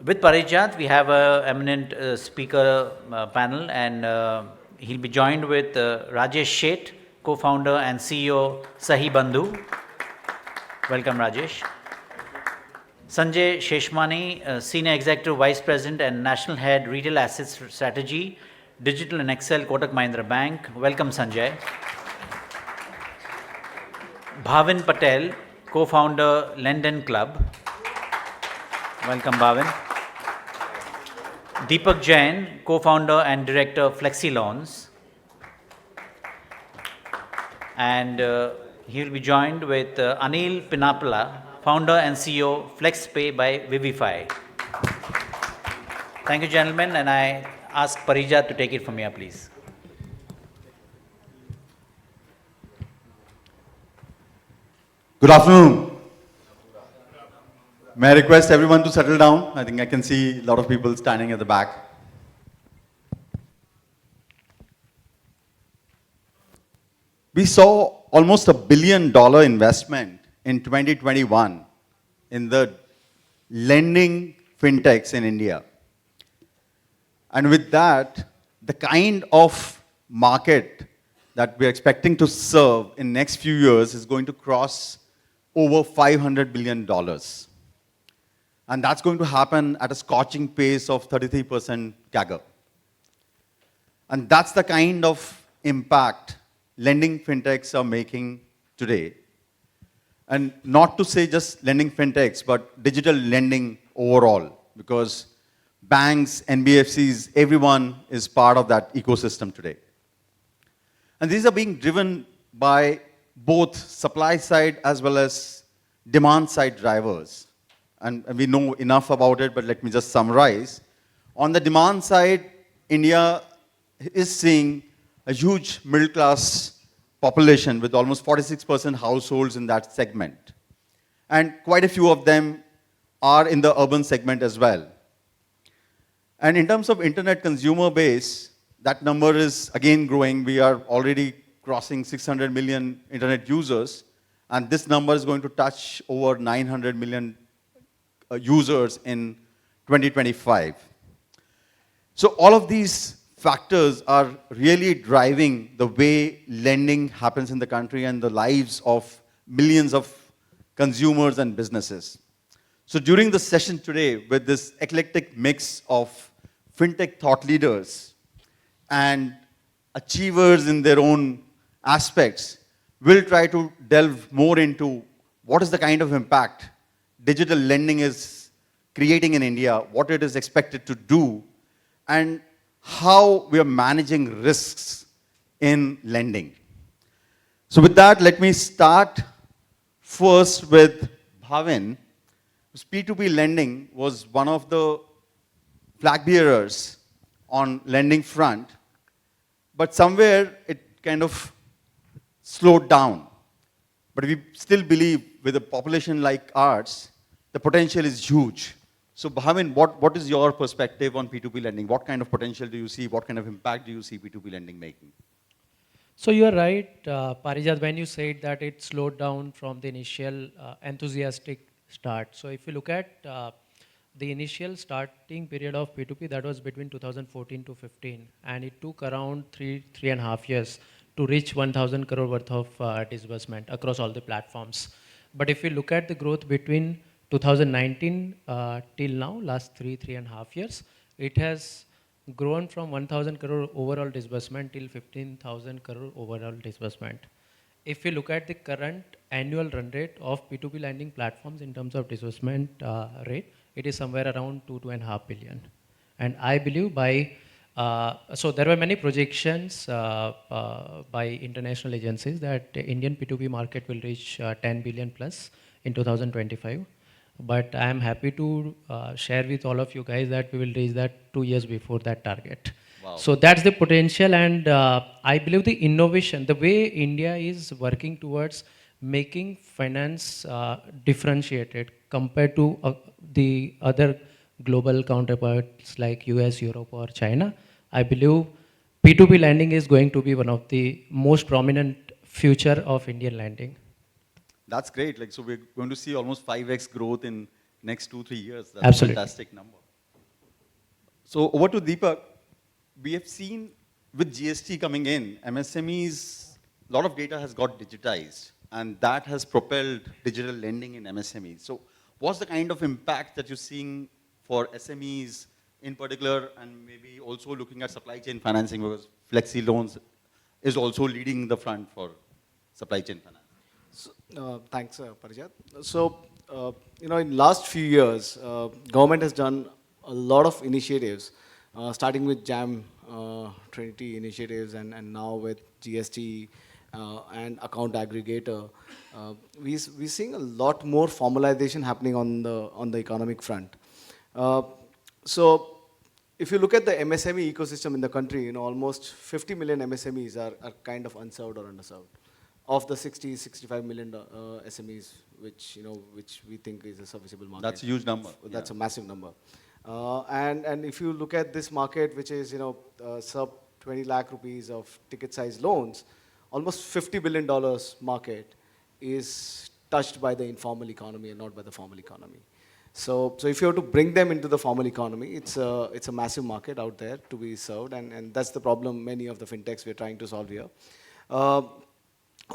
With Parijat, we have a eminent speaker panel, and he'll be joined with Rajesh Shet, co-founder and CEO, SahiBandhu. Welcome, Rajesh. Sanjay Seshamani, Senior Executive Vice President and National Head, Retail Assets Strategy, Digital and Xsell, Kotak Mahindra Bank. Welcome, Sanjay. Bhavin Patel, co-founder, LenDenClub. Welcome, Bhavin. Deepak Jain, co-founder and director, FlexiLoans. And he will be joined with Anil Pinapala, founder and CEO, FlexPay by Vivif. Thank you, gentlemen, and I ask Parijat to take it from here, please. Good afternoon. May I request everyone to settle down? I think I can see a lot of people standing at the back. We saw almost $1 billion investment in 2021 in the lending fintechs in India. And with that, the kind of market that we're expecting to serve in next few years is going to cross over $500 billion. And that's going to happen at a scorching pace of 33% CAGR. And that's the kind of impact lending fintechs are making today. And not to say just lending fintechs, but digital lending overall, because banks, NBFCs, everyone is part of that ecosystem today. And these are being driven by both supply side as well as demand side drivers. And we know enough about it, but let me just summarize. On the demand side, India is seeing a huge middle class population with almost 46% households in that segment. And quite a few of them are in the urban segment as well. And in terms of internet consumer base, that number is again growing. We are already crossing 600 million internet users, and this number is going to touch over 900 million users in 2025. So all of these factors are really driving the way lending happens in the country and the lives of millions of consumers and businesses. So during the session today, with this eclectic mix of fintech thought leaders and achievers in their own aspects, we'll try to delve more into what is the kind of impact digital lending is creating in India, what it is expected to do, and how we are managing risks in lending. So with that, let me start first with Bhavin. P2P lending was one of the flag bearers on lending front, but somewhere it kind of slowed down. But we still believe with a population like ours, the potential is huge. So Bhavin, what is your perspective on P2P lending? What kind of potential do you see? What kind of impact do you see P2P lending making? So you are right, Parijat, when you said that it slowed down from the initial enthusiastic start. So if you look at the initial starting period of P2P, that was between 2014 to 15, and it took around 3.5 years to reach 1,000 crore worth of disbursement across all the platforms. But if you look at the growth between 2019 till now, last 3.5 years, it has grown from 1,000 crore overall disbursement till 15,000 crore overall disbursement. If you look at the current annual run rate of P2P lending platforms in terms of disbursement rate, it is somewhere around 2.5 billion. And I believe by, so there were many projections by international agencies that the Indian P2P market will reach 10 billion plus in 2025. But I am happy to share with all of you guys that we will reach that 2 years before that target. Wow. So that's the potential, and I believe the innovation, the way India is working towards making finance differentiated compared to the other global counterparts like US, Europe or China, I believe P2P lending is going to be one of the most prominent future of Indian lending. That's great. Like, so we're going to see almost 5x growth in next 2-3 years. That's Absolutely. a fantastic number. So over to Deepak. We have seen with GST coming in, MSMEs, a lot of data has got digitized, and that has propelled digital lending in MSMEs. So what's the kind of impact that you're seeing for SMEs in particular, and maybe also looking at supply chain financing, because FlexiLoans is also leading the front for supply chain finance? So, thanks, Parijat. So, in last few years, government has done a lot of initiatives, starting with JAM 20 initiatives and now with GST and account aggregator. We're seeing a lot more formalization happening on the economic front. So, if you look at the MSME ecosystem in the country, almost 50 million MSMEs are kind of unserved or underserved. Of the 65 million SMEs, which we think is a serviceable market. That's a huge number. That's a massive number. And if you look at this market, which is sub 20 lakh rupees of ticket size loans, almost $50 billion market is touched by the informal economy and not by the formal economy. So if you have to bring them into the formal economy, it's a massive market out there to be served, and that's the problem many of the fintechs we're trying to solve here.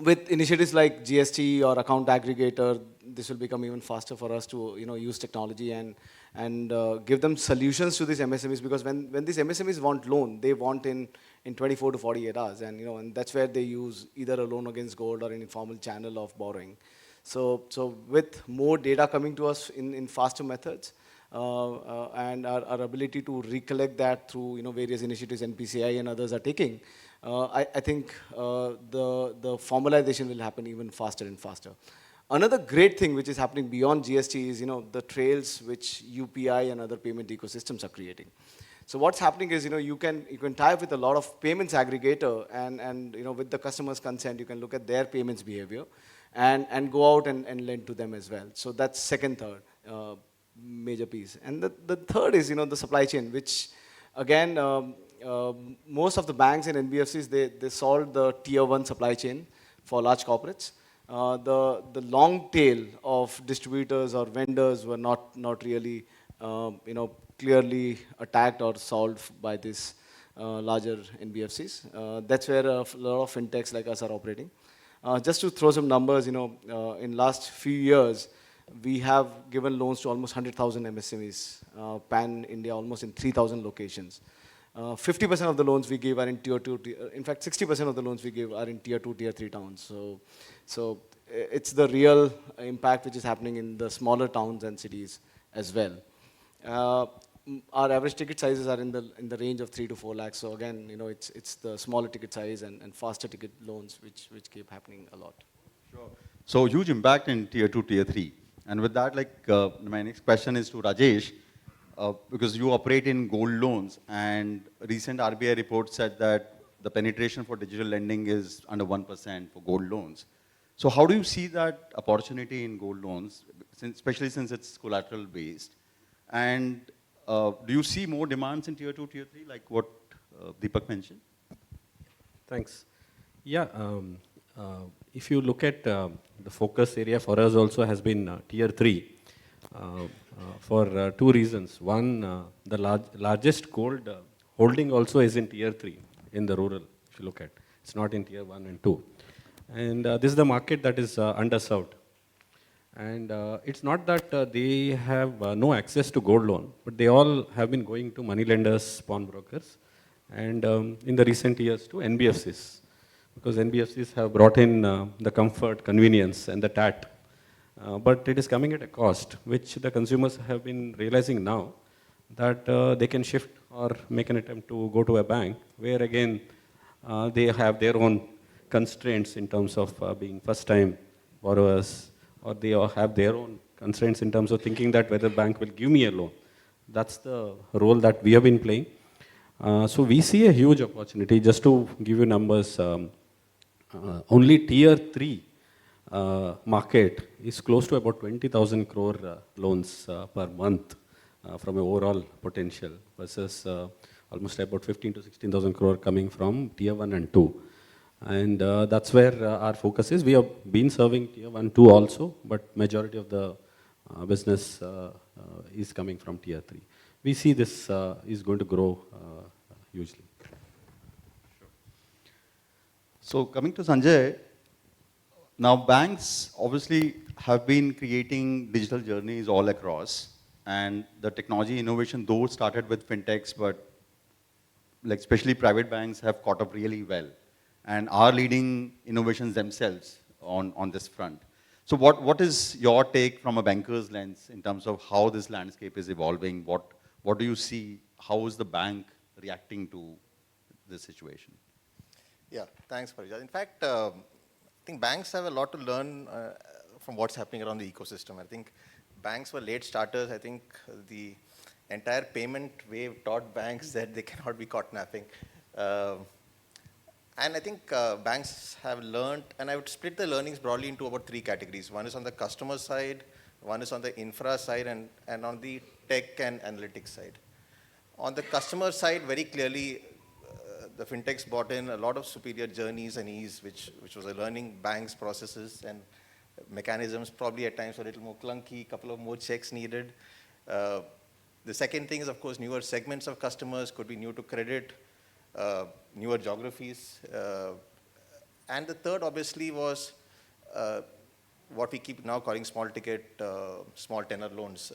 With initiatives like GST or account aggregator, this will become even faster for us to use technology and give them solutions to these MSMEs, because when these MSMEs want loan, they want in 24 to 48 hours, and that's where they use either a loan against gold or an informal channel of borrowing. So with more data coming to us in faster methods, and our ability to recollect that through various initiatives NPCI and others are taking, I think the formalization will happen even faster and faster. Another great thing which is happening beyond GST is the trails which UPI and other payment ecosystems are creating. So what's happening is you can tie up with a lot of payments aggregator, and with the customer's consent you can look at their payments behavior and go out and lend to them as well. So that's third major piece. And the third is the supply chain, which again most of the banks and NBFCs, they solved the tier 1 supply chain for large corporates. The long tail of distributors or vendors were not really clearly attacked or solved by this larger NBFCs. That's where a lot of fintechs like us are operating. Just to throw some numbers, in last few years, we have given loans to almost 100,000 MSMEs, pan-India, almost in 3,000 locations. 50% of the loans we give are in tier 2, in fact 60% of the loans we give are in tier 2, tier 3 towns. So it's the real impact which is happening in the smaller towns and cities as well. Our average ticket sizes are in the range of 3 to 4 lakhs. So again, it's the smaller ticket size and faster ticket loans which keep happening a lot. Sure. So huge impact in tier 2, tier 3. And with that, my next question is to Rajesh, because you operate in gold loans, and recent RBI report said that the penetration for digital lending is under 1% for gold loans. So how do you see that opportunity in gold loans, especially since it's collateral based? And do you see more demands in tier 2, tier 3, like what Deepak mentioned? Thanks. Yeah, if you look at the focus area for us also has been tier 3 for two reasons. One, the largest gold holding also is in tier 3 in the rural, if you look at. It's not in tier 1 and 2. And this is the market that is underserved. And it's not that they have no access to gold loan, but they all have been going to money lenders, pawnbrokers, and in the recent years to NBFCs, because NBFCs have brought in the comfort, convenience, and the TAT. But it is coming at a cost, which the consumers have been realizing now, that they can shift or make an attempt to go to a bank, where again they have their own constraints in terms of being first-time borrowers, or they have their own constraints in terms of thinking that whether bank will give me a loan. That's the role that we have been playing. So we see a huge opportunity. Just to give you numbers, only tier 3 market is close to about 20,000 crore loans per month from an overall potential, versus almost about 15 to 16,000 crore coming from tier 1 and 2. And that's where our focus is. We have been serving tier 1, 2 also, but majority of the business is coming from tier 3. we see this is going to grow hugely. So coming to Sanjay, now banks obviously have been creating digital journeys all across, and the technology innovation though started with fintechs, but like especially private banks have caught up really well and are leading innovations themselves on this front. So what is your take from a banker's lens in terms of how this landscape is evolving? What do you see? How is the bank reacting to this situation? Yeah, thanks, Parijat. In fact, I think banks have a lot to learn from what's happening around the ecosystem. I think banks were late starters. I think the entire payment wave taught banks that they cannot be caught napping. And I think banks have learned, and I would split the learnings broadly into about 3 categories. One is on the customer side, one is on the infra side, and on the tech and analytics side. On the customer side, very clearly, the fintechs brought in a lot of superior journeys and ease, which was a learning banks, processes, and mechanisms. Probably at times were a little more clunky, a couple of more checks needed. The second thing is, of course, newer segments of customers, could be new to credit, newer geographies. And the third, obviously, was what we keep now calling small ticket, small tenor loans.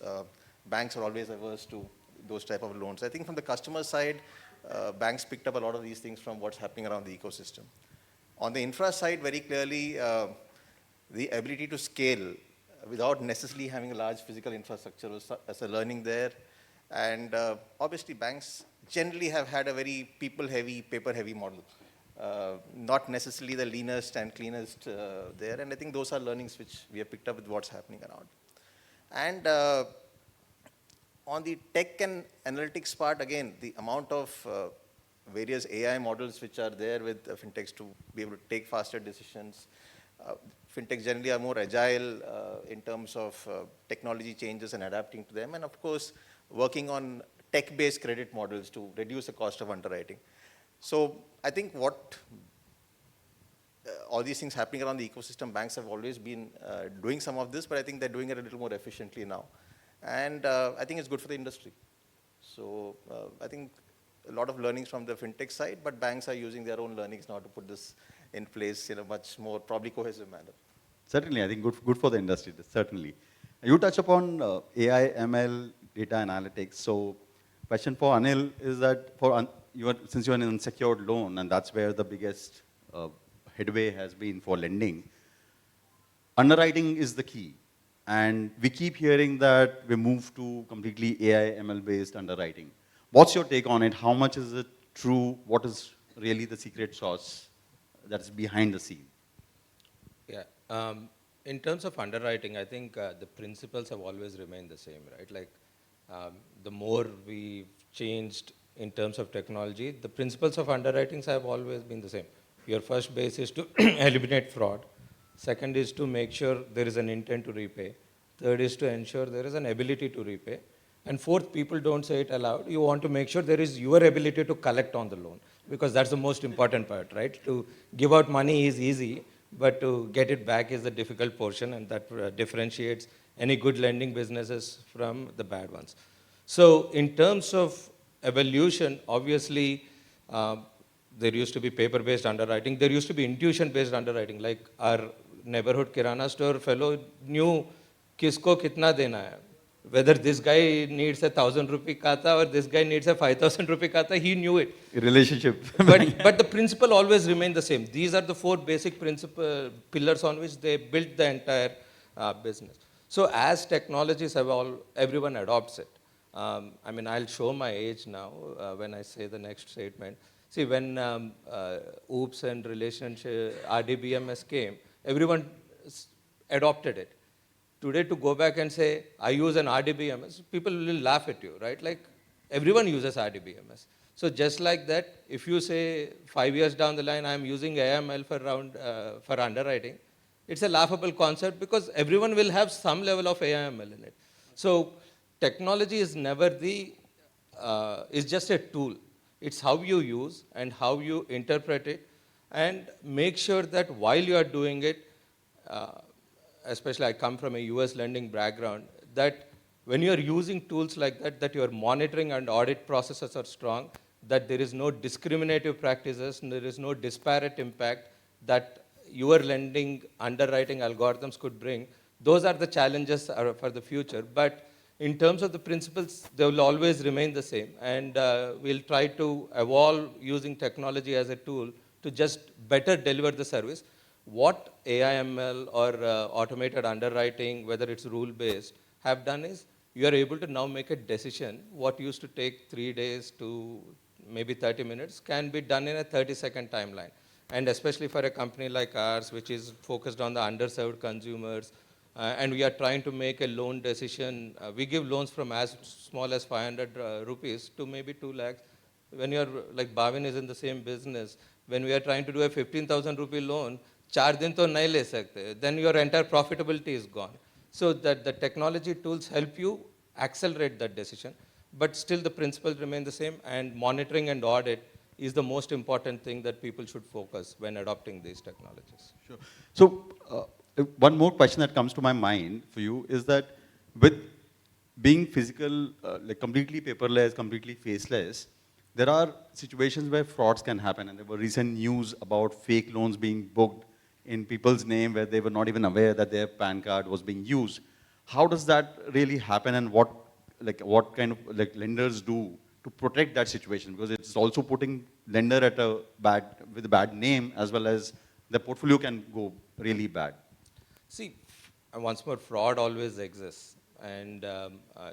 Banks are always averse to those type of loans. I think from the customer side, banks picked up a lot of these things from what's happening around the ecosystem. On the infra side, very clearly, the ability to scale without necessarily having a large physical infrastructure as a learning there. And obviously, banks generally have had a very people-heavy, paper-heavy model. Not necessarily the leanest and cleanest there. And I think those are learnings which we have picked up with what's happening around. And on the tech and analytics part, again, the amount of various AI models which are there with fintechs to be able to take faster decisions. Fintechs generally are more agile in terms of technology changes and adapting to them. And of course, working on tech-based credit models to reduce the cost of underwriting. So I think what all these things happening around the ecosystem, banks have always been doing some of this, but I think they're doing it a little more efficiently now. And I think it's good for the industry. So I think a lot of learnings from the fintech side, but banks are using their own learnings now to put this in place in a much more probably cohesive manner. Certainly, I think good for the industry, certainly. You touch upon AI, ML, data analytics. So question for Anil is that since you're an unsecured loan, and that's where the biggest headway has been for lending, underwriting is the key. And we keep hearing that we move to completely AI, ML-based underwriting. What's your take on it? How much is it true? What is really the secret sauce that's behind the scene? Yeah. In terms of underwriting, I think the principles have always remained the same, right? Like the more we've changed in terms of technology, the principles of underwriting have always been the same. Your first base is to eliminate fraud. Second is to make sure there is an intent to repay. Third is to ensure there is an ability to repay. And fourth, people don't say it aloud. You want to make sure there is your ability to collect on the loan, because that's the most important part, right? To give out money is easy, but to get it back is the difficult portion, and that differentiates any good lending businesses from the bad ones. So in terms of evolution, obviously, there used to be paper-based underwriting. There used to be intuition-based underwriting. Like our neighborhood kirana store fellow knew kisko kitna dena hai. Whether this guy needs a 1,000 rupee kata or this guy needs a 5,000 rupee kata, he knew it. Relationship. but the principle always remained the same. These are the 4 basic pillars on which they built the entire business. So as technologies evolve, everyone adopts it. I mean, I'll show my age now when I say the next statement. See, when OOPS and relationship RDBMS came, everyone adopted it. Today, to go back and say, I use an RDBMS, people will laugh at you, right? Like, everyone uses RDBMS. So just like that, if you say 5 years down the line, I'm using AML for underwriting, it's a laughable concept because everyone will have some level of AML in it. So technology is never is just a tool. It's how you use and how you interpret it, and make sure that while you are doing it, especially I come from a US lending background, that when you are using tools like that, that your monitoring and audit processes are strong, that there is no discriminative practices, and there is no disparate impact that your lending underwriting algorithms could bring, those are the challenges for the future. But in terms of the principles, they will always remain the same. And we'll try to evolve using technology as a tool to just better deliver the service. What AIML or automated underwriting, whether it's rule-based, have done is you are able to now make a decision. What used to take 3 days to maybe 30 minutes can be done in a 30-second timeline. And especially for a company like ours, which is focused on the underserved consumers, and we are trying to make a loan decision. We give loans from as small as 500 rupees to maybe 2 lakhs. When you're, like Bhavin is in the same business, when we are trying to do a 15,000 rupee loan, 4 दिन तो नहीं ले सकते, then your entire profitability is gone. So that the technology tools help you accelerate that decision, but still the principles remain the same, and monitoring and audit is the most important thing that people should focus when adopting these technologies. Sure. So, one more question that comes to my mind for you is that with being physical, like completely paperless, completely faceless, there are situations where frauds can happen, and there were recent news about fake loans being booked in people's name where they were not even aware that their PAN card was being used. How does that really happen, and what kind of lenders do to protect that situation? Because it's also putting lender at with a bad name, as well as the portfolio can go really bad. See, once more, fraud always exists, and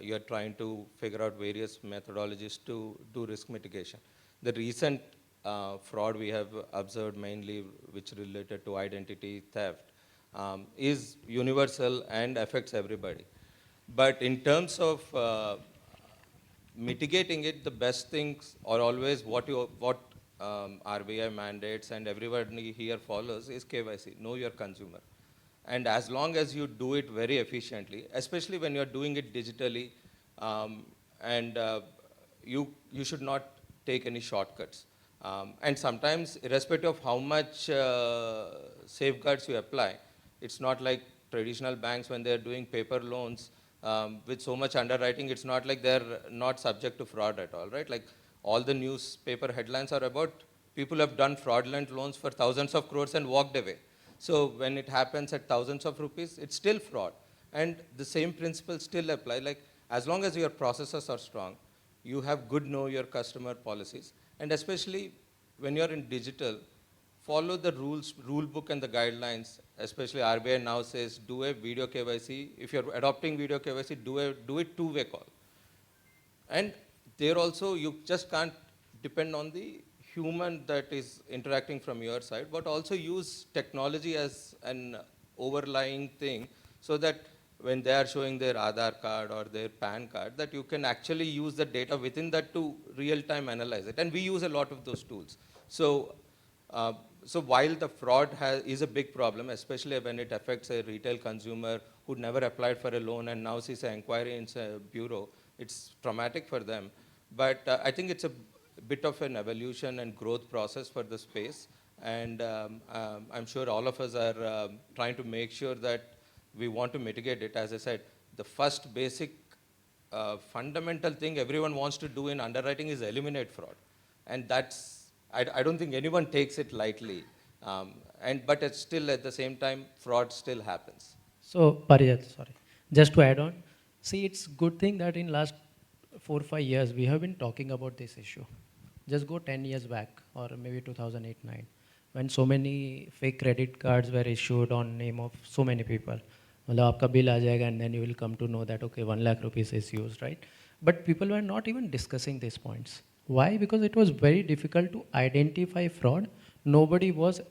you are trying to figure out various methodologies to do risk mitigation. The recent fraud we have observed mainly, which related to identity theft, is universal and affects everybody. But in terms of mitigating it, the best things are always what RBI mandates and everybody here follows is KYC, know your consumer. And as long as you do it very efficiently, especially when you're doing it digitally, you should not take any shortcuts. And sometimes, irrespective of how much safeguards you apply, it's not like traditional banks when they're doing paper loans with so much underwriting, it's not like they're not subject to fraud at all, right? Like all the newspaper headlines are about people have done fraudulent loans for thousands of crores and walked away. So when it happens at thousands of rupees, it's still fraud. And the same principles still apply. Like as long as your processes are strong, you have good know your customer policies. And especially when you're in digital, follow the rules, rule book and the guidelines. Especially RBI now says do a video KYC. If you're adopting video KYC, do it two-way call. And there also, you just can't depend on the human that is interacting from your side, but also use technology as an overlying thing so that when they are showing their Aadhaar card or their PAN card, that you can actually use the data within that to real-time analyze it. And we use a lot of those tools. So, so while the fraud is a big problem, especially when it affects a retail consumer who never applied for a loan and now sees an inquiry in a bureau, it's traumatic for them. But I think it's a bit of an evolution and growth process for the space. And I'm sure all of us are trying to make sure that we want to mitigate it. As I said, the first basic fundamental thing everyone wants to do in underwriting is eliminate fraud. And that's, I don't think anyone takes it lightly. But it's still at the same time, fraud still happens. So, Parijat, sorry. Just to add on, see, it's good thing that in last 4 or 5 years, we have been talking about this issue. Just go 10 years back, or maybe 2008-9, when so many fake credit cards were issued on name of so many people. मतलब आपका bill आ जाएगा, and then you will come to know that, okay, 1 lakh rupees is used, right? But people were not even discussing these points. Why? Because it was very difficult to identify fraud. Nobody was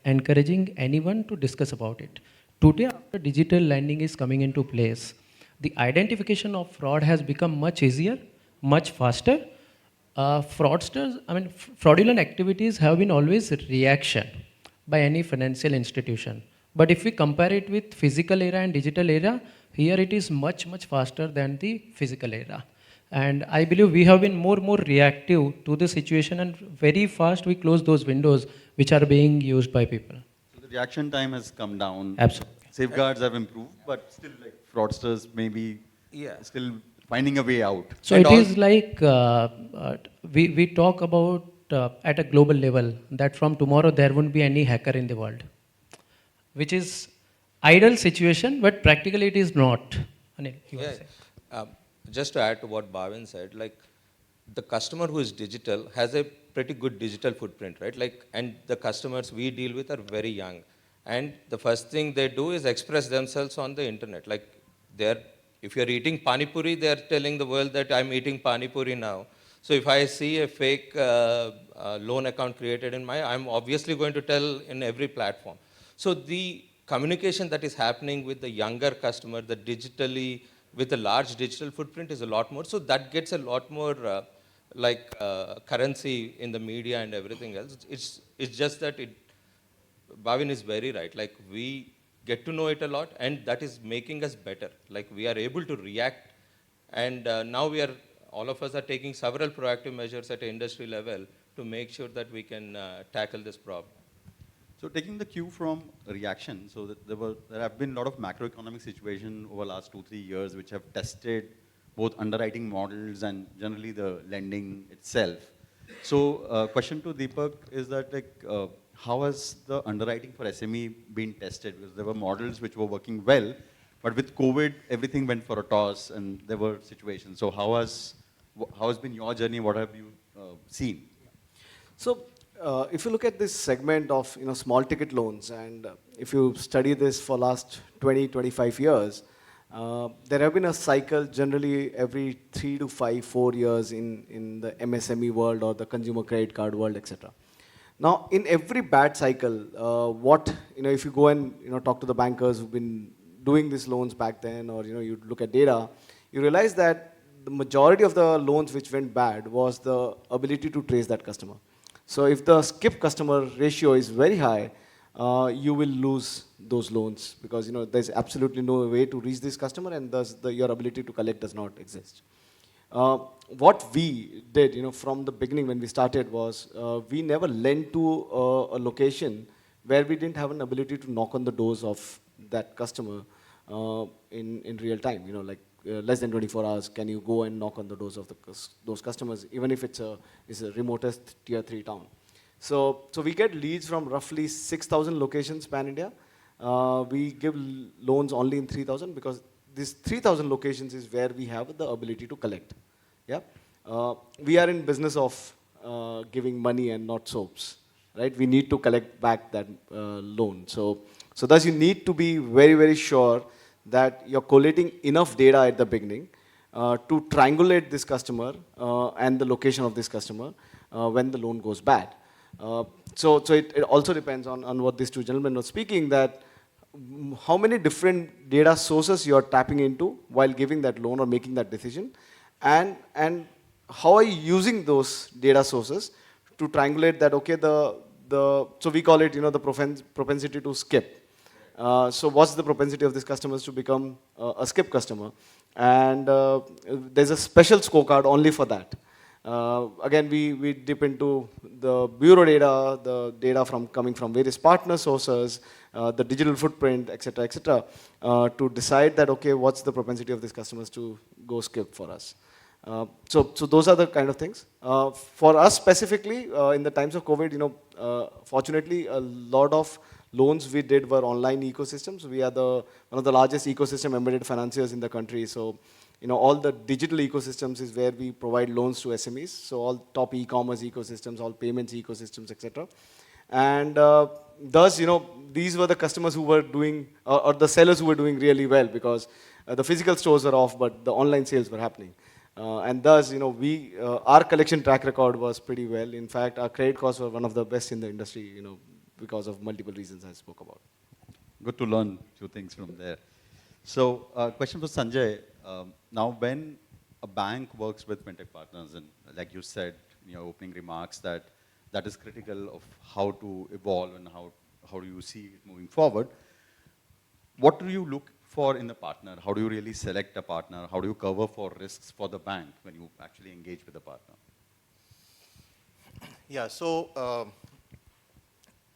encouraging anyone to discuss about it. Today, after digital lending is coming into place, the identification of fraud has become much easier, much faster. Fraudulent activities have been always a reaction by any financial institution. But if we compare it with physical era and digital era, here it is much, much faster than the physical era. And I believe we have been more reactive to the situation, and very fast we close those windows which are being used by people. So the reaction time has come down. Absolutely. Safeguards have improved, but still like fraudsters maybe Yeah. still finding a way out. So And it all- is like we talk about at a global level that from tomorrow there won't be any hacker in the world, which is ideal situation, but practically it is not. Anil, you Yeah. are saying. Um, just to add to what Bhavin said, like the customer who is digital has a pretty good digital footprint, right? Like, and the customers we deal with are very young, and the first thing they do is express themselves on the internet. Like, they're if you're eating pani puri, they're telling the world that I'm eating pani puri now. So if I see a fake loan account created in my, I'm obviously going to tell in every platform. So the communication that is happening with the younger customer, the digitally, with a large digital footprint is a lot more. So that gets a lot more currency in the media and everything else. It's just that Bhavin is very right. Like we get to know it a lot, and that is making us better. Like we are able to react, and now all of us are taking several proactive measures at an industry level to make sure that we can tackle this problem. So taking the cue from reaction, so that there have been a lot of macroeconomic situation over the last 2-3 years which have tested both underwriting models and generally the lending itself. So question to Deepak is that how has the underwriting for SME been tested? Because there were models which were working well, but with COVID everything went for a toss and there were situations. So how has been your journey? What have you seen? So if you look at this segment of small ticket loans, and if you study this for last 20-25 years, there have been a cycle generally every 3 to 5, 4 years in the MSME world or the consumer credit card world, etc. Now, in every bad cycle, if you go and talk to the bankers who've been doing these loans back then, or you look at data, you realize that the majority of the loans which went bad was the ability to trace that customer. So if the skip customer ratio is very high, you will lose those loans because there's absolutely no way to reach this customer, and thus your ability to collect does not exist. What we did, from the beginning when we started was we never lent to a location where we didn't have an ability to knock on the doors of that customer in real time. Less than 24 hours, can you go and knock on the doors of those customers, even if it's a remotest tier 3 town. So we get leads from roughly 6,000 locations pan-India. We give loans only in 3,000 because these 3,000 locations is where we have the ability to collect. Yeah, we are in business of giving money and not soaps, right? We need to collect back that loan. So thus you need to be very, very sure that you're collating enough data at the beginning to triangulate this customer and the location of this customer when the loan goes bad. So it also depends on what these two gentlemen were speaking, that how many different data sources you are tapping into while giving that loan or making that decision, and how are you using those data sources to triangulate that, okay, so we call it, the propensity to skip. So what's the propensity of these customers to become a skip customer? And there's a special scorecard only for that. Again, we dip into the bureau data, the data coming from various partner sources, the digital footprint, etc., to decide that, okay, what's the propensity of these customers to go skip for us. So those are the kind of things. For us specifically, in the times of COVID, fortunately, a lot of loans we did were online ecosystems. We are one of the largest ecosystem embedded financiers in the country. So, all the digital ecosystems is where we provide loans to SMEs. So all top e-commerce ecosystems, all payments ecosystems, etc. And thus, these were the customers who were doing, or the sellers who were doing really well, because the physical stores were off, but the online sales were happening. And thus, our collection track record was pretty well. In fact, our credit costs were one of the best in the industry, because of multiple reasons I spoke about. Good to learn a few things from there. So, question for Sanjay. Now, when a bank works with fintech partners, and like you said in your opening remarks, that is critical of how to evolve and how do you see it moving forward, what do you look for in the partner? How do you really select a partner? How do you cover for risks for the bank when you actually engage with a partner? Yeah, so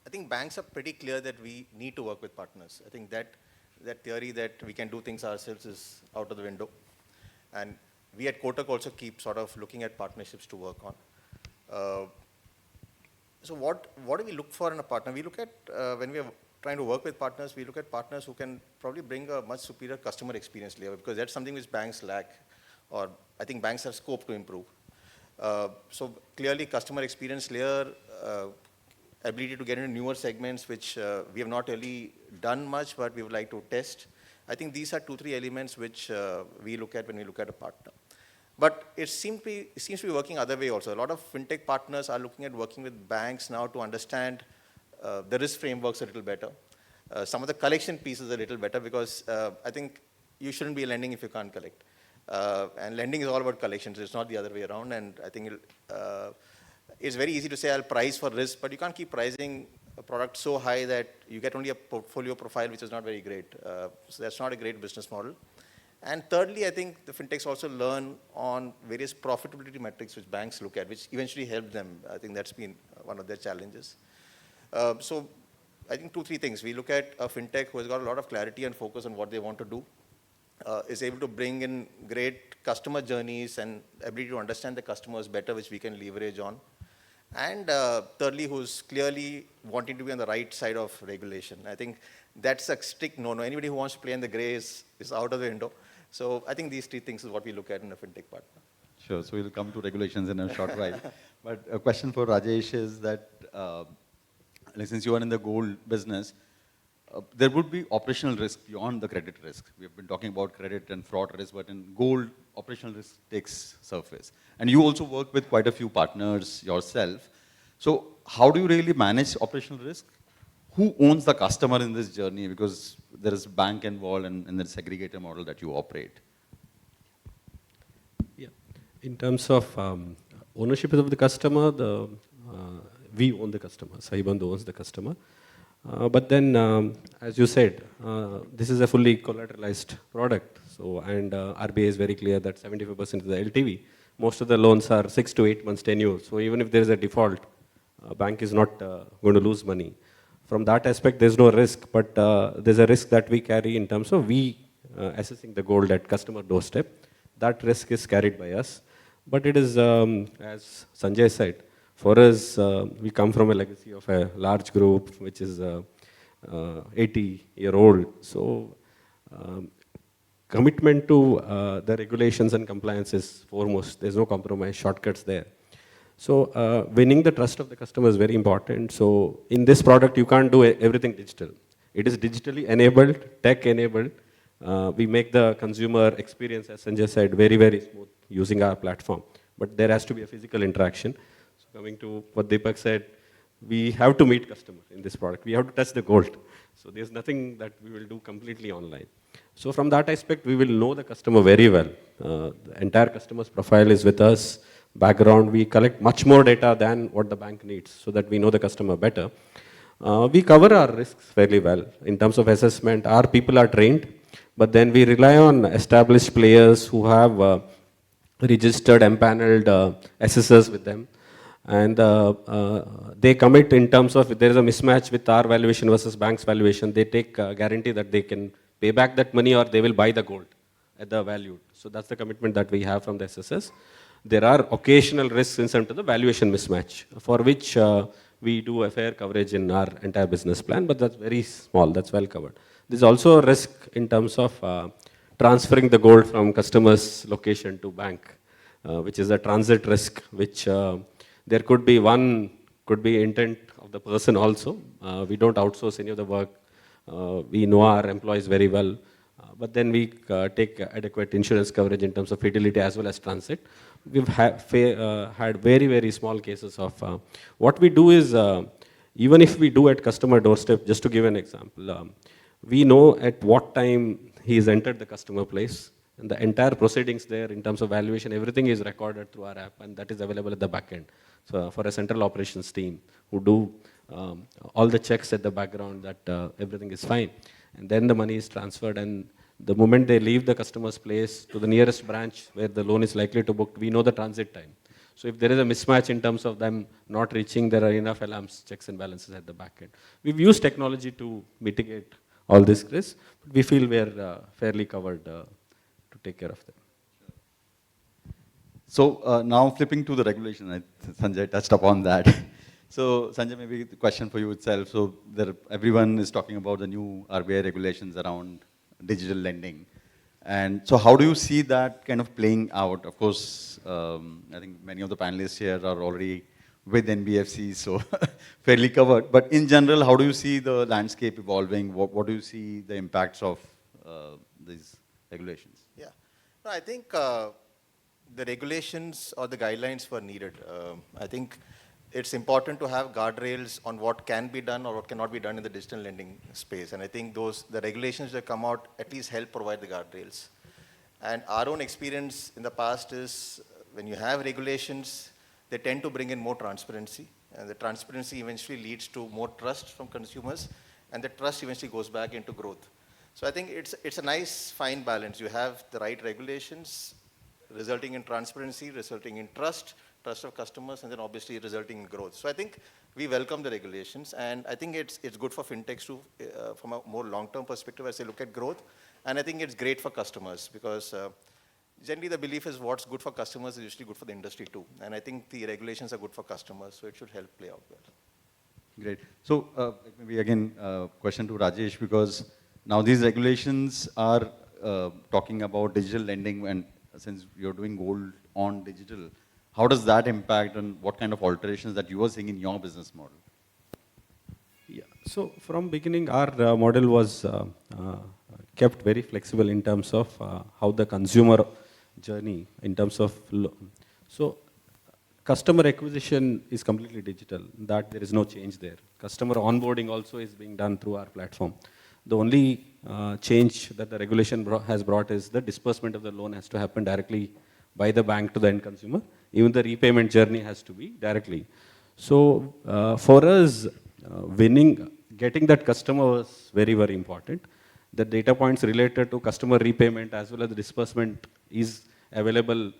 I think banks are pretty clear that we need to work with partners. I think that theory that we can do things ourselves is out of the window. And we at Kotak also keep sort of looking at partnerships to work on. So what do we look for in a partner? We look at, when we are trying to work with partners, we look at partners who can probably bring a much superior customer experience layer, because that's something which banks lack, or I think banks have scope to improve. So clearly customer experience layer, ability to get into newer segments, which we have not really done much, but we would like to test. I think these are 2-3 elements which we look at when we look at a partner. But it seems to be working other way also. A lot of fintech partners are looking at working with banks now to understand the risk frameworks a little better. Some of the collection pieces a little better, because I think you shouldn't be lending if you can't collect. And lending is all about collections. It's not the other way around. And I think it's very easy to say I'll price for risk, but you can't keep pricing a product so high that you get only a portfolio profile which is not very great. So that's not a great business model. And thirdly, I think the fintechs also learn on various profitability metrics which banks look at, which eventually help them. I think that's been one of their challenges. So I think 2-3 things. We look at a fintech who has got a lot of clarity and focus on what they want to do, is able to bring in great customer journeys and ability to understand the customers better, which we can leverage on. And thirdly, who's clearly wanting to be on the right side of regulation. I think that's a strict no-no. Anybody who wants to play in the gray is out of the window. So I think these 3 things is what we look at in a fintech partner. Sure, so we'll come to regulations in a short while. But a question for Rajesh is that, since you are in the gold business, there would be operational risk beyond the credit risk. We have been talking about credit and fraud risk, but in gold, operational risk takes surface. And you also work with quite a few partners yourself. So how do you really manage operational risk? Who owns the customer in this journey? Because there is bank involved and the segregator model that you operate. Yeah. In terms of ownership of the customer, we own the customer. SahiBandhu owns the customer. But then, as you said, this is a fully collateralized product. So, and RBI is very clear that 75% is the LTV. Most of the loans are 6 to 8 months tenure. So even if there is a default, bank is not going to lose money. From that aspect, there's no risk, but there's a risk that we carry in terms of assessing the gold at customer doorstep. That risk is carried by us. But it is, as Sanjay said, for us, we come from a legacy of a large group, which is 80-year-old. So commitment to the regulations and compliance is foremost. There's no compromise, shortcuts there. So winning the trust of the customer is very important. So in this product, you can't do everything digital. It is digitally enabled, tech enabled. We make the consumer experience, as Sanjay said, very, very smooth using our platform. But there has to be a physical interaction. So coming to what Deepak said, we have to meet customer in this product. We have to touch the gold. So there's nothing that we will do completely online. So from that aspect, we will know the customer very well. The entire customer's profile is with us. Background, we collect much more data than what the bank needs so that we know the customer better. We cover our risks fairly well. In terms of assessment, our people are trained, but then we rely on established players who have registered, empaneled assessors with them. And they commit in terms of if there is a mismatch with our valuation versus bank's valuation, they take a guarantee that they can pay back that money or they will buy the gold at the value. So that's the commitment that we have from the assessors. There are occasional risks in terms of the valuation mismatch, for which we do a fair coverage in our entire business plan, but that's very small, that's well covered. There's also a risk in terms of transferring the gold from customer's location to bank, which is a transit risk, which there could be intent of the person also. We don't outsource any of the work. We know our employees very well. But then we take adequate insurance coverage in terms of fidelity as well as transit. We've had very, very small cases of what we do is, even if we do at customer doorstep, just to give an example, we know at what time he has entered the customer place, and the entire proceedings there in terms of valuation, everything is recorded through our app, and that is available at the back end. So for a central operations team who do all the checks at the background that everything is fine. And then the money is transferred, and the moment they leave the customer's place to the nearest branch where the loan is likely to book, we know the transit time. So if there is a mismatch in terms of them not reaching, there are enough alarms, checks and balances at the back end. We've used technology to mitigate all this risk, but we feel we are fairly covered to take care of them. So now flipping to the regulation, Sanjay touched upon that. So Sanjay, maybe the question for you itself. So everyone is talking about the new RBI regulations around digital lending. And so how do you see that kind of playing out? Of course, I think many of the panelists here are already with NBFCs, so fairly covered. But in general, how do you see the landscape evolving? What do you see the impacts of these regulations? Yeah. No, I think the regulations or the guidelines were needed. I think it's important to have guardrails on what can be done or what cannot be done in the digital lending space. And I think the regulations that come out at least help provide the guardrails. And our own experience in the past is when you have regulations, they tend to bring in more transparency. And the transparency eventually leads to more trust from consumers. And the trust eventually goes back into growth. So I think it's a nice fine balance. You have the right regulations resulting in transparency, resulting in trust of customers, and then obviously resulting in growth. So I think we welcome the regulations, and I think it's good for fintechs too, from a more long-term perspective as they look at growth. And I think it's great for customers because generally the belief is what's good for customers is usually good for the industry too. And I think the regulations are good for customers, so it should help play out well. Great. So maybe again, question to Rajesh, because now these regulations are talking about digital lending, and since you're doing gold on digital, how does that impact and what kind of alterations that you are seeing in your business model? Yeah. So from beginning, our model was kept very flexible in terms of how the consumer journey, in terms of so customer acquisition is completely digital. That there is no change there. Customer onboarding also is being done through our platform. The only change that the regulation has brought is the disbursement of the loan has to happen directly by the bank to the end consumer. Even the repayment journey has to be directly. So for us, getting that customer was very, very important. The data points related to customer repayment as well as the disbursement is available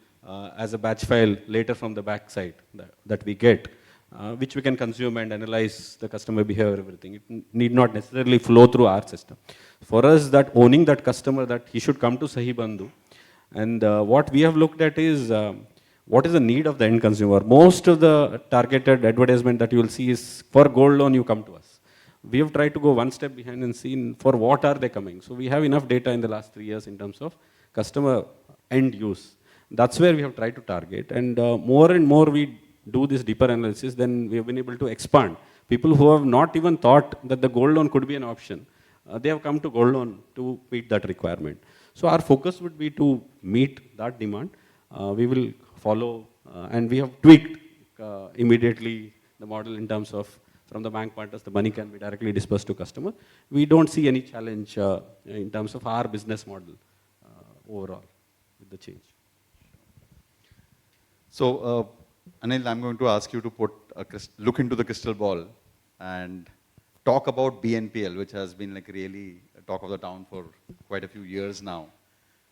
as a batch file later from the back side that we get, which we can consume and analyze the customer behavior, everything. It need not necessarily flow through our system. For us, that owning that customer, that he should come to SahiBandhu. And what we have looked at is what is the need of the end consumer. Most of the targeted advertisement that you will see is for gold loan, you come to us. We have tried to go one step behind and see for what are they coming. So we have enough data in the last 3 years in terms of customer end use. That's where we have tried to target. And more and more we do this deeper analysis, then we have been able to expand. People who have not even thought that the gold loan could be an option, they have come to gold loan to meet that requirement. So our focus would be to meet that demand. We will follow, and we have tweaked immediately the model in terms of from the bank partners, the money can be directly disbursed to customer. We don't see any challenge in terms of our business model overall with the change. So, Anil, I'm going to ask you to look into the crystal ball and talk about BNPL, which has been like really a talk of the town for quite a few years now.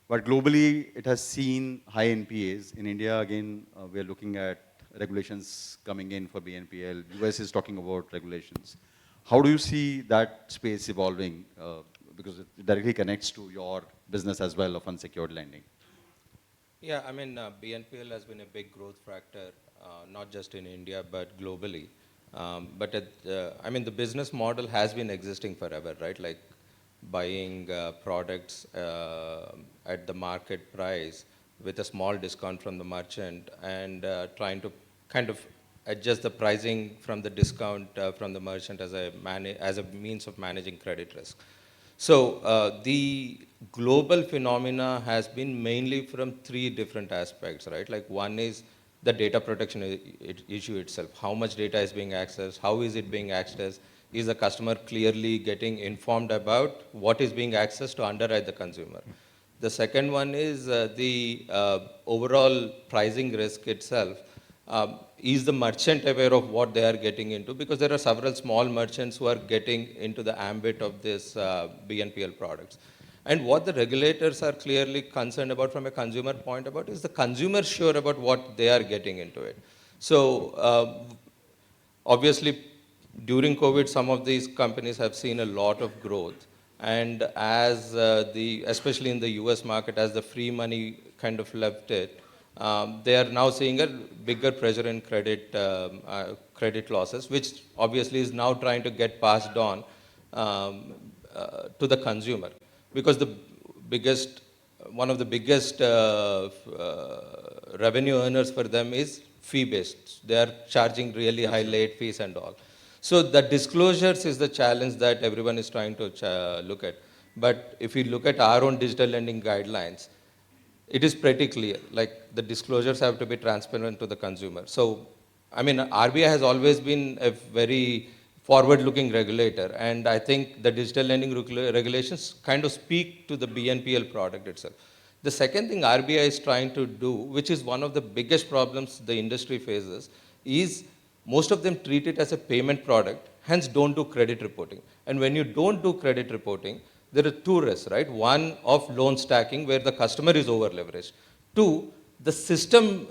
But globally, it has seen high NPAs. In India, again, we are looking at regulations coming in for BNPL. US is talking about regulations. How do you see that space evolving? Because it directly connects to your business as well of unsecured lending. Yeah, I mean, BNPL has been a big growth factor, not just in India, but globally. I mean, the business model has been existing forever, right? Like buying products at the market price with a small discount from the merchant and trying to kind of adjust the pricing from the discount from the merchant as a means of managing credit risk. So the global phenomena has been mainly from 3 different aspects, right? Like one is the data protection issue itself. How much data is being accessed? How is it being accessed? Is the customer clearly getting informed about what is being accessed to underwrite the consumer? The second one is the overall pricing risk itself. Is the merchant aware of what they are getting into? Because there are several small merchants who are getting into the ambit of this BNPL products. And what the regulators are clearly concerned about from a consumer point about is the consumer sure about what they are getting into it. So obviously, during COVID, some of these companies have seen a lot of growth. And as especially in the US market, as the free money kind of left it, they are now seeing a bigger pressure in credit losses, which obviously is now trying to get passed on to the consumer. Because one of the biggest revenue earners for them is fee-based. They are charging really high late fees and all. So the disclosures is the challenge that everyone is trying to look at. But if you look at our own digital lending guidelines, it is pretty clear, like the disclosures have to be transparent to the consumer. So, I mean, RBI has always been a very forward-looking regulator, and I think the digital lending regulations kind of speak to the BNPL product itself. The second thing RBI is trying to do, which is one of the biggest problems the industry faces, is most of them treat it as a payment product, hence don't do credit reporting. And when you don't do credit reporting, there are two risks, right? One, of loan stacking, where the customer is over-leveraged. Two, the system,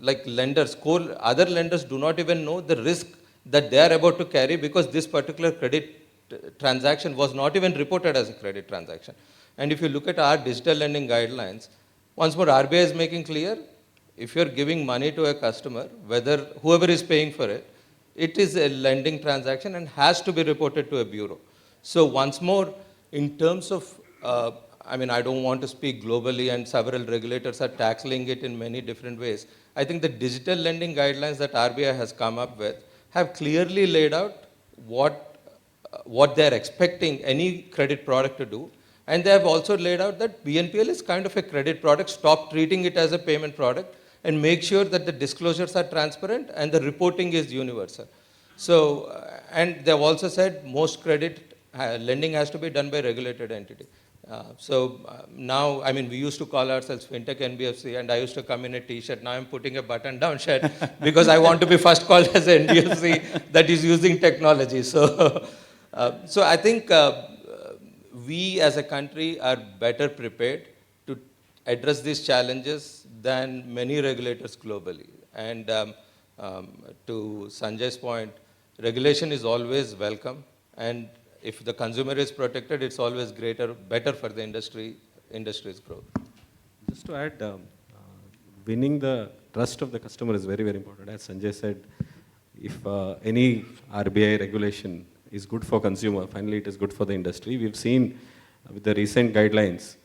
like lenders, other lenders do not even know the risk that they are about to carry, because this particular credit transaction was not even reported as a credit transaction. And if you look at our digital lending guidelines, once more, RBI is making clear, if you're giving money to a customer, whoever is paying for it, it is a lending transaction and has to be reported to a bureau. So once more, in terms of, I mean, I don't want to speak globally, and several regulators are tackling it in many different ways. I think the digital lending guidelines that RBI has come up with have clearly laid out what they're expecting any credit product to do. And they have also laid out that BNPL is kind of a credit product. Stop treating it as a payment product and make sure that the disclosures are transparent and the reporting is universal. So, and they've also said most credit lending has to be done by regulated entity. Now, I mean, we used to call ourselves Fintech NBFC, and I used to come in a t-shirt. Now I'm putting a button-down shirt because I want to be first called as an NBFC that is using technology. So, so I think we as a country are better prepared to address these challenges than many regulators globally. And to Sanjay's point, regulation is always welcome, and if the consumer is protected, it's always better for the industry's growth. Just to add, winning the trust of the customer is very, very important. As Sanjay said, if any RBI regulation is good for consumer, finally it is good for the industry. We've seen with the recent guidelines,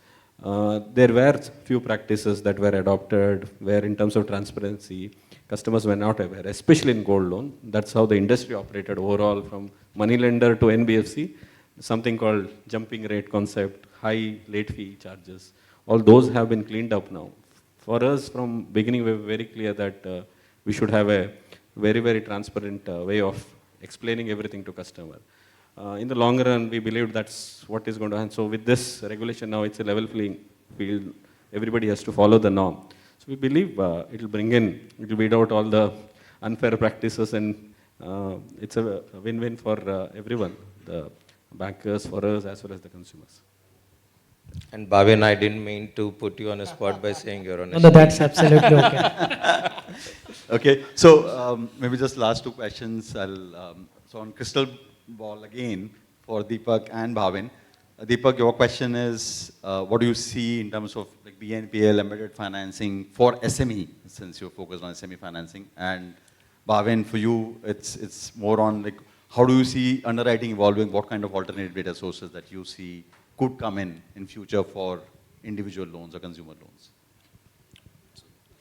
there were few practices that were adopted where in terms of transparency, customers were not aware, especially in gold loan. That's how the industry operated overall, from money lender to NBFC, something called jumping rate concept, high late fee charges. All those have been cleaned up now. For us, from beginning, we were very clear that we should have a very, very transparent way of explaining everything to customer. In the long run, we believe that's what is going to happen. So with this regulation now, it's a level playing field. Everybody has to follow the norm. So we believe it will weed out all the unfair practices, and it's a win-win for everyone, the bankers, for us, as well as the consumers. And Bhavin, I didn't mean to put you on a spot by saying you're on a No, that's absolutely okay. Okay, so maybe just last two questions. So on crystal ball again for Deepak and Bhavin. Deepak, your question is, what do you see in terms of like BNPL, embedded financing for SME, since you're focused on SME financing? And Bhavin, for you, it's more on like, how do you see underwriting evolving? What kind of alternative data sources that you see could come in future for individual loans or consumer loans?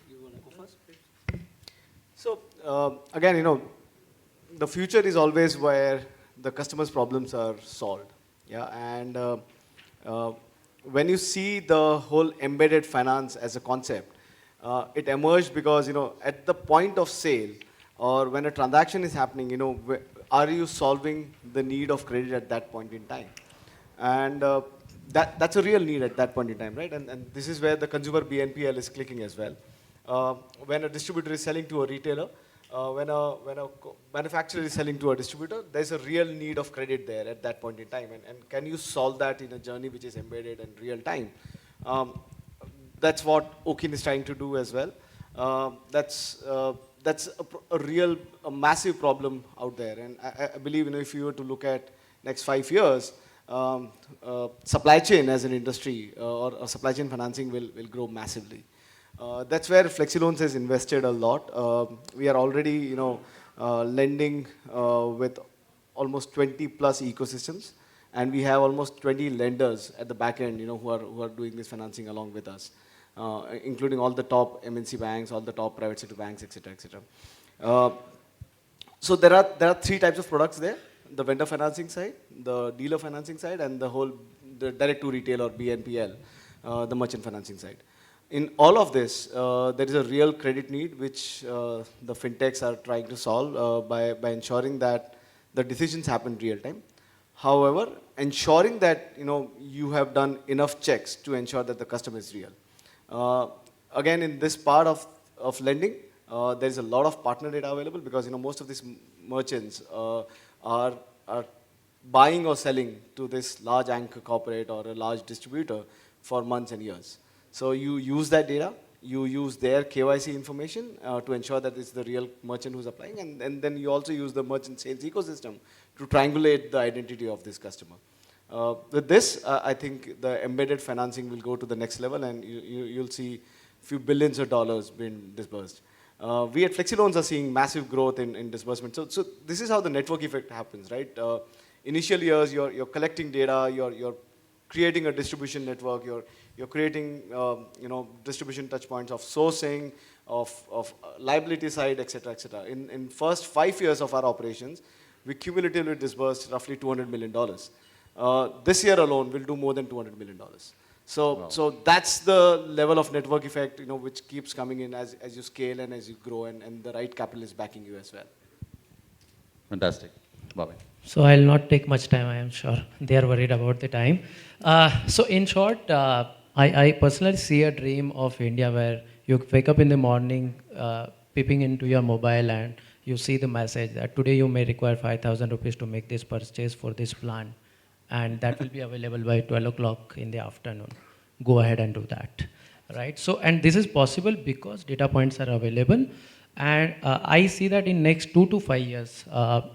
You want to go first, please? So again, the future is always where the customer's problems are solved. Yeah, and when you see the whole embedded finance as a concept, it emerged because, at the point of sale or when a transaction is happening, are you solving the need of credit at that point in time? And that's a real need at that point in time, right? And this is where the consumer BNPL is clicking as well. When a distributor is selling to a retailer, when a manufacturer is selling to a distributor, there's a real need of credit there at that point in time. And can you solve that in a journey which is embedded in real time? That's what Okin is trying to do as well. That's a massive problem out there. And I believe, if you were to look at next 5 years, supply chain as an industry or supply chain financing will grow massively. That's where FlexiLoans has invested a lot. We are already, lending with almost 20 plus ecosystems, and we have almost 20 lenders at the back end, who are doing this financing along with us, including all the top MNC banks, all the top private sector banks, etc., etc. So there are three types of products there: the vendor financing side, the dealer financing side, and the direct to retail or BNPL, the merchant financing side. In all of this, there is a real credit need which the fintechs are trying to solve by ensuring that the decisions happen real time. However, ensuring that you have done enough checks to ensure that the customer is real. Again, in this part of lending, there is a lot of partner data available because most of these merchants are buying or selling to this large anchor corporate or a large distributor for months and years. So you use that data, you use their KYC information to ensure that it's the real merchant who's applying, and then you also use the merchant sales ecosystem to triangulate the identity of this customer. With this, I think the embedded financing will go to the next level, and you'll see a few billions of dollars being disbursed. We at FlexiLoans are seeing massive growth in disbursement. So this is how the network effect happens, right? Initial years, you're collecting data, you're creating a distribution network, you're creating distribution touch points of sourcing, of liability side, etc., etc. In first 5 years of our operations, we cumulatively disbursed roughly $200 million. This year alone, we'll do more than $200 million. So that's the level of network effect, which keeps coming in as you scale and as you grow, and the right capital is backing you as well. Fantastic. Bhavin. So I'll not take much time, I am sure. They are worried about the time. So in short, I personally see a dream of India where you wake up in the morning, peeping into your mobile, and you see the message that today you may require 5,000 rupees to make this purchase for this plan. And that will be available by 12 o'clock in the afternoon. Go ahead and do that, right? So, and this is possible because data points are available. And I see that in next 2 to 5 years,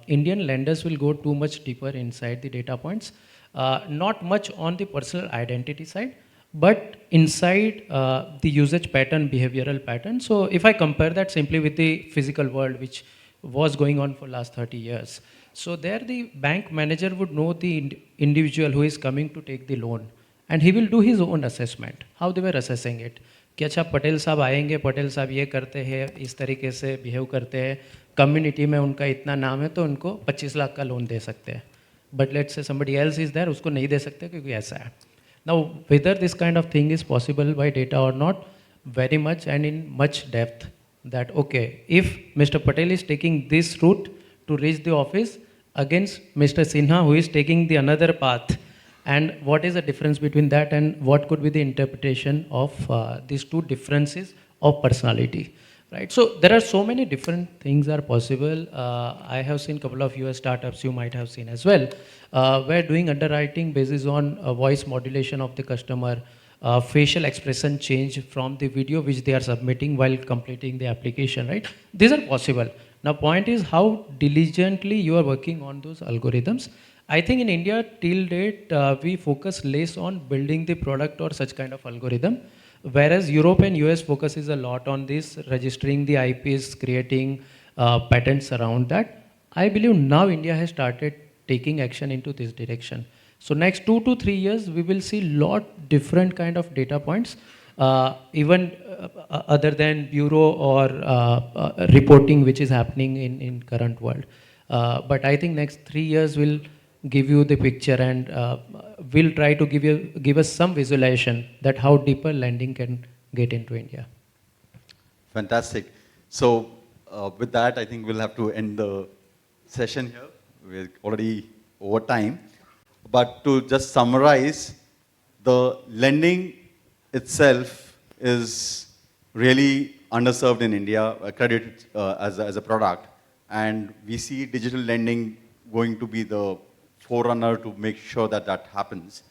Indian lenders will go too much deeper inside the data points. Not much on the personal identity side, but inside the usage pattern, behavioral pattern. So if I compare that simply with the physical world, which was going on for last 30 years. So there the bank manager would know the individual who is coming to take the loan, and he will do his own assessment, how they were assessing it. कि अच्छा पटेल साहब आएंगे, पटेल साहब ये करते हैं, इस तरीके से बिहेव करते हैं, कम्युनिटी में उनका इतना नाम है तो उनको 25 लाख का लोन दे सकते हैं. But let's say somebody else is there, उसको नहीं दे सकते क्योंकि ऐसा है. Now whether this kind of thing is possible by data or not, very much and in much depth, that okay, if Mr. Patel is taking this route to reach the office against Mr. Sinha who is taking the another path, and what is the difference between that and what could be the interpretation of these two differences of personality, right? So there are so many different things are possible. I have seen a couple of US startups, you might have seen as well, where doing underwriting basis on voice modulation of the customer, facial expression change from the video which they are submitting while completing the application, right? These are possible. Now point is how diligently you are working on those algorithms. I think in India till date we focus less on building the product or such kind of algorithm, whereas Europe and US focuses a lot on this, registering the IPs, creating patents around that. I believe now India has started taking action into this direction. So next 2 to 3 years we will see lot different kind of data points, even other than bureau or reporting which is happening in current world. But I think next 3 years will give you the picture, and we'll try to give us some visualization that how deeper lending can get into India. Fantastic. So with that, I think we'll have to end the session here. We're already over time. But to just summarize, the lending itself is really underserved in India, credit as a product. And we see digital lending going to be the forerunner to make sure that that happens.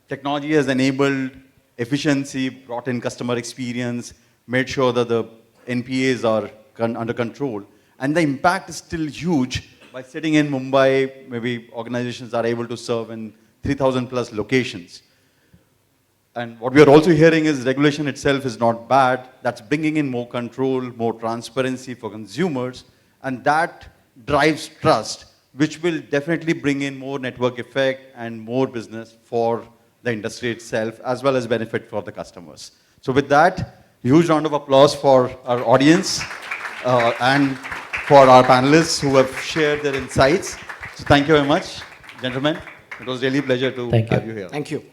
Technology has enabled efficiency, brought in customer experience, made sure that the NPAs are under control. And the impact is still huge. By sitting in Mumbai, maybe organizations are able to serve in 3,000 plus locations. And what we are also hearing is regulation itself is not bad. That's bringing in more control, more transparency for consumers, and that drives trust, which will definitely bring in more network effect and more business for the industry itself, as well as benefit for the customers. So with that, huge round of applause for our audience and for our panelists who have shared their insights. So thank you very much, gentlemen. It was really a pleasure to have you here. Thank you.